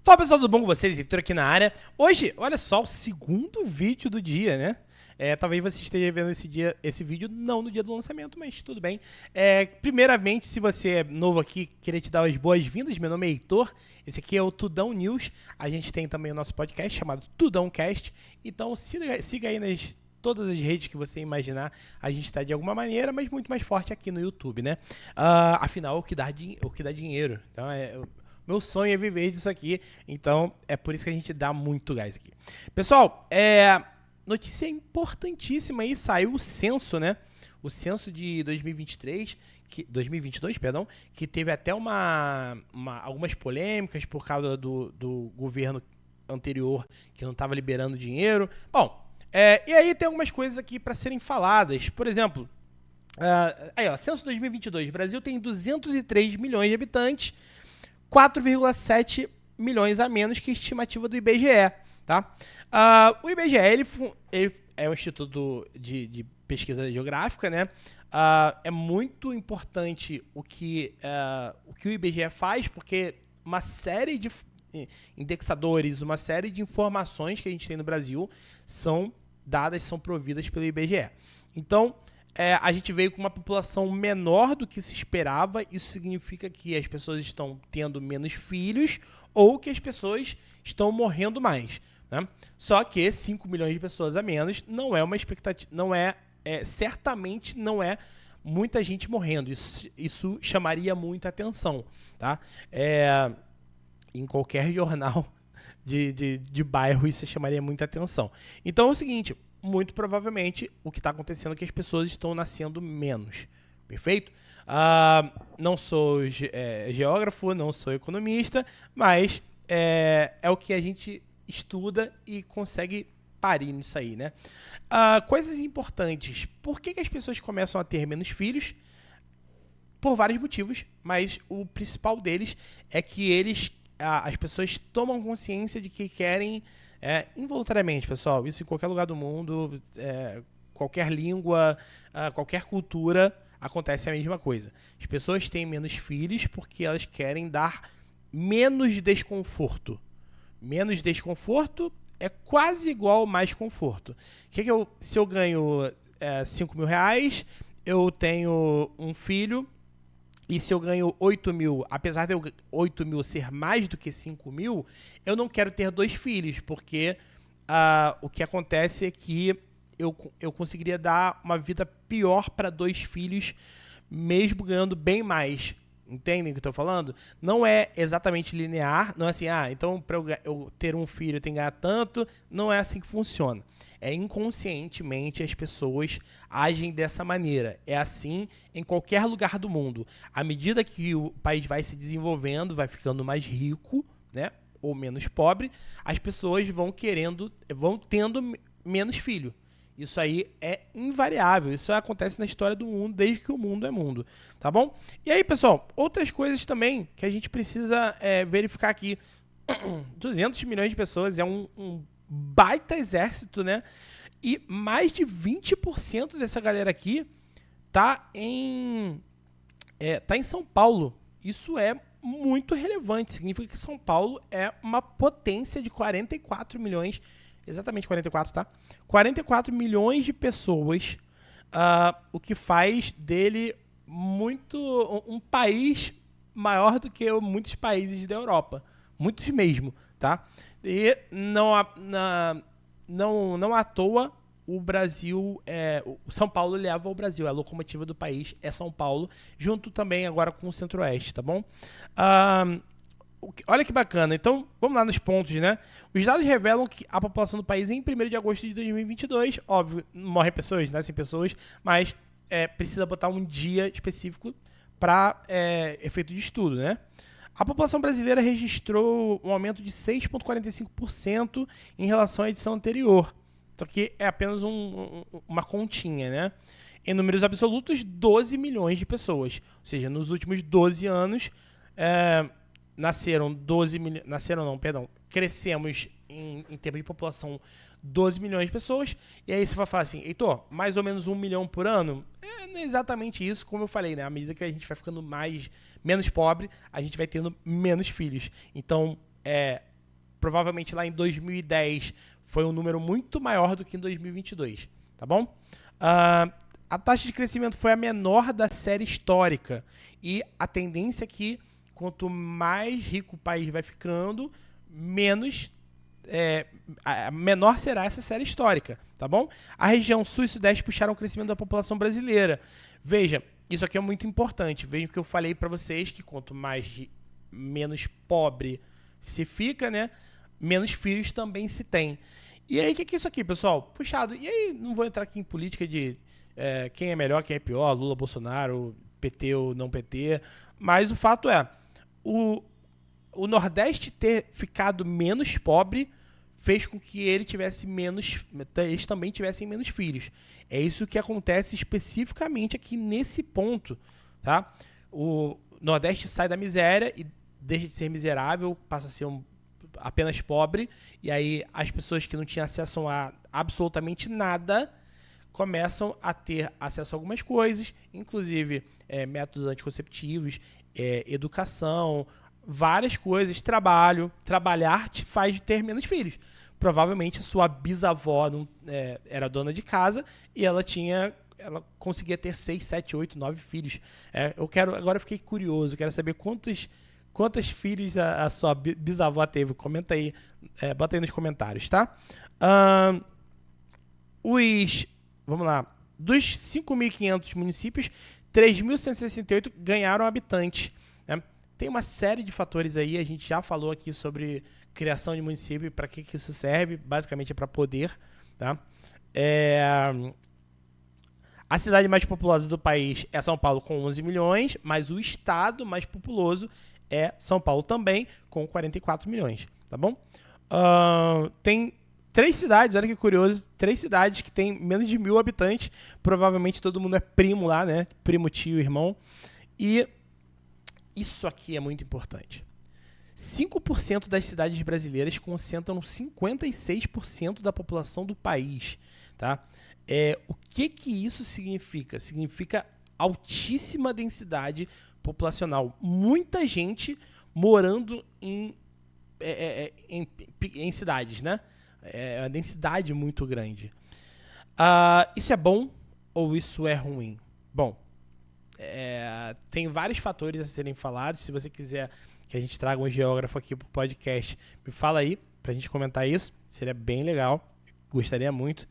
Fala pessoal, tudo bom com vocês? Heitor aqui na área. Hoje, olha só, o segundo vídeo do dia, né? Talvez você esteja vendo esse vídeo não no dia do lançamento, mas tudo bem. Primeiramente, se você é novo aqui, queria te dar as boas-vindas. Meu nome é Heitor, esse aqui é o Tudão News. A gente tem também o nosso podcast chamado Tudão Cast. Então siga aí nas todas as redes que você imaginar. A gente está de alguma maneira, mas muito mais forte aqui no YouTube, né? Afinal, o que dá dinheiro. Então, meu sonho é viver disso aqui, então é por isso que a gente dá muito gás aqui. Pessoal, notícia importantíssima aí, saiu o censo, né? O censo de 2022, perdão, que teve até algumas polêmicas por causa do governo anterior que não estava liberando dinheiro. Bom, e aí tem algumas coisas aqui para serem faladas. Por exemplo, censo 2022, o Brasil tem 203 milhões de habitantes, 4,7 milhões a menos que a estimativa do IBGE, tá? O IBGE ele é um instituto de pesquisa geográfica, né? É muito importante o que o IBGE faz, porque uma série de indexadores, uma série de informações que a gente tem no Brasil são providas pelo IBGE. Então, a gente veio com uma população menor do que se esperava. Isso significa que as pessoas estão tendo menos filhos ou que as pessoas estão morrendo mais, né? Só que 5 milhões de pessoas a menos não é uma expectativa, certamente não é muita gente morrendo. Isso chamaria muita atenção, tá? Em qualquer jornal de bairro isso chamaria muita atenção. Então é o seguinte, muito provavelmente o que está acontecendo é que as pessoas estão nascendo menos, perfeito? Não sou geógrafo, não sou economista, mas é o que a gente estuda e consegue parir nisso aí, né? Coisas importantes. Por que as pessoas começam a ter menos filhos? Por vários motivos, mas o principal deles é que as pessoas tomam consciência de que querem, involuntariamente, pessoal, isso em qualquer lugar do mundo, qualquer língua, qualquer cultura, acontece a mesma coisa. As pessoas têm menos filhos porque elas querem dar menos desconforto. Menos desconforto é quase igual mais conforto. Se eu ganho 5 mil reais, eu tenho um filho. E se eu ganho 8 mil, apesar de 8 mil ser mais do que 5 mil, eu não quero ter 2 filhos, porque o que acontece é que eu conseguiria dar uma vida pior para 2 filhos, mesmo ganhando bem mais. Entendem o que eu estou falando? Não é exatamente linear, não é assim, então para eu ter um filho eu tenho que ganhar tanto, não é assim que funciona. Inconscientemente as pessoas agem dessa maneira. É assim em qualquer lugar do mundo. À medida que o país vai se desenvolvendo, vai ficando mais rico, né, ou menos pobre, as pessoas vão tendo menos filho. Isso aí é invariável, isso acontece na história do mundo, desde que o mundo é mundo, tá bom? E aí, pessoal, outras coisas também que a gente precisa verificar aqui. 200 milhões de pessoas é um baita exército, né? E mais de 20% dessa galera aqui tá em São Paulo. Isso é muito relevante, significa que São Paulo é uma potência de 44 milhões. Exatamente 44, tá? 44 milhões de pessoas, o que faz dele um país maior do que muitos países da Europa. Muitos mesmo, tá? E não à toa o Brasil, o São Paulo leva o Brasil, a locomotiva do país é São Paulo, junto também agora com o Centro-Oeste, tá bom? Olha que bacana. Então, vamos lá nos pontos, né? Os dados revelam que a população do país em 1º de agosto de 2022, óbvio, morrem pessoas, nascem pessoas, mas precisa botar um dia específico para efeito de estudo, né? A população brasileira registrou um aumento de 6,45% em relação à edição anterior. Então, aqui é apenas uma continha, né? Em números absolutos, 12 milhões de pessoas. Ou seja, nos últimos 12 anos... crescemos em termos de população 12 milhões de pessoas, e aí você vai falar assim, Heitor, mais ou menos 1 milhão por ano? Não é exatamente isso, como eu falei, né? À medida que a gente vai ficando menos pobre, a gente vai tendo menos filhos. Então, provavelmente lá em 2010 foi um número muito maior do que em 2022, tá bom? A taxa de crescimento foi a menor da série histórica e a tendência é que quanto mais rico o país vai ficando, menor será essa série histórica, tá bom? A região sul e sudeste puxaram o crescimento da população brasileira. Veja, isso aqui é muito importante. Veja o que eu falei para vocês, que quanto menos pobre se fica, né, menos filhos também se tem. E aí, o que é isso aqui, pessoal? Puxado. E aí, não vou entrar aqui em política de quem é melhor, quem é pior, Lula, Bolsonaro, PT ou não PT, mas o fato é, o Nordeste ter ficado menos pobre fez com que eles também tivessem menos filhos. É isso que acontece especificamente aqui nesse ponto, tá? O Nordeste sai da miséria e deixa de ser miserável, passa a ser apenas pobre, e aí as pessoas que não tinham acesso a absolutamente nada começam a ter acesso a algumas coisas, inclusive métodos anticonceptivos, educação, várias coisas, trabalhar te faz ter menos filhos. Provavelmente a sua bisavó era dona de casa e ela conseguia ter 6, 7, 8, 9 filhos. Agora eu fiquei curioso, quero saber quantos filhos a sua bisavó teve. Comenta aí, bota aí nos comentários, tá? Vamos lá. Dos 5.500 municípios, 3.168 ganharam habitantes. Né? Tem uma série de fatores aí, a gente já falou aqui sobre criação de município e para que isso serve. Basicamente é para poder. Tá? A cidade mais populosa do país é São Paulo, com 11 milhões, mas o estado mais populoso é São Paulo também, com 44 milhões. Tá bom? Tem 3 cidades, olha que curioso, 3 cidades que tem menos de 1.000 habitantes. Provavelmente todo mundo é primo lá, né? Primo, tio, irmão. E isso aqui é muito importante. 5% das cidades brasileiras concentram 56% da população do país. Tá? O que isso significa? Significa altíssima densidade populacional. Muita gente morando em cidades, né? É uma densidade muito grande. Isso é bom ou isso é ruim? Bom, tem vários fatores a serem falados. Se você quiser que a gente traga um geógrafo aqui para o podcast, me fala aí para a gente comentar isso. Seria bem legal. Gostaria muito.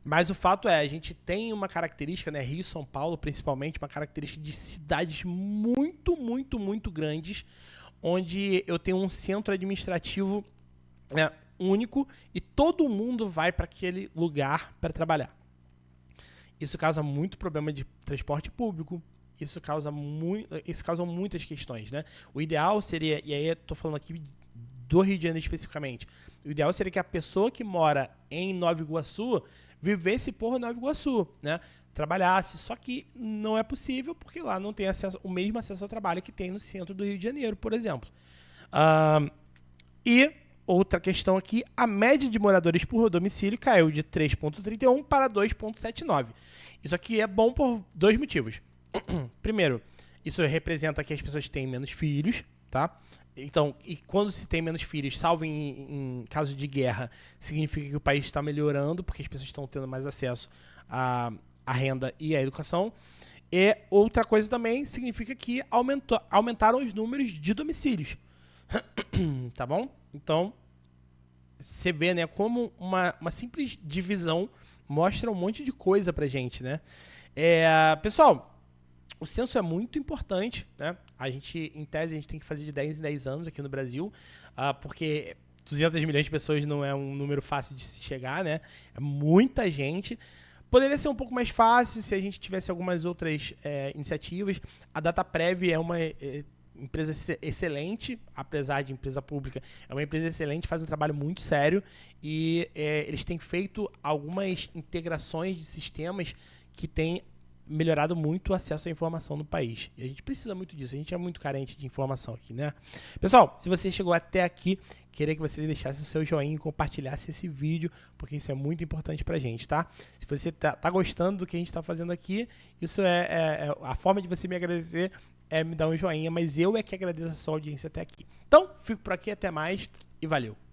Mas o fato é, a gente tem uma característica, né, Rio e São Paulo principalmente, uma característica de cidades muito, muito, muito grandes, onde eu tenho um centro administrativo único e todo mundo vai para aquele lugar para trabalhar. Isso causa muito problema de transporte público, isso causa muitas questões, né? O ideal seria, e aí eu estou falando aqui do Rio de Janeiro especificamente, o ideal seria que a pessoa que mora em Nova Iguaçu vivesse por Nova Iguaçu, né? Trabalhasse, só que não é possível porque lá não tem o mesmo acesso ao trabalho que tem no centro do Rio de Janeiro, por exemplo. E outra questão aqui, a média de moradores por domicílio caiu de 3,31 para 2,79. Isso aqui é bom por 2 motivos. Primeiro, isso representa que as pessoas têm menos filhos, tá? Então, e quando se tem menos filhos, salvo em caso de guerra, significa que o país está melhorando, porque as pessoas estão tendo mais acesso à renda e à educação. E outra coisa também significa que aumentaram os números de domicílios. Tá bom? Então, você vê, né, como uma simples divisão mostra um monte de coisa pra gente, né? Pessoal, o censo é muito importante, né? Em tese, a gente tem que fazer de 10 em 10 anos aqui no Brasil, porque 200 milhões de pessoas não é um número fácil de se chegar, né? É muita gente. Poderia ser um pouco mais fácil se a gente tivesse algumas outras iniciativas. A DataPrev é uma empresa excelente, apesar de empresa pública. É uma empresa excelente, faz um trabalho muito sério e eles têm feito algumas integrações de sistemas que têm melhorado muito o acesso à informação no país. E a gente precisa muito disso, a gente é muito carente de informação aqui, né? Pessoal, se você chegou até aqui, queria que você deixasse o seu joinha e compartilhasse esse vídeo, porque isso é muito importante pra gente, tá? Se você tá gostando do que a gente tá fazendo aqui, isso é a forma de você me agradecer me dar um joinha, mas eu é que agradeço a sua audiência até aqui. Então, fico por aqui, até mais e valeu!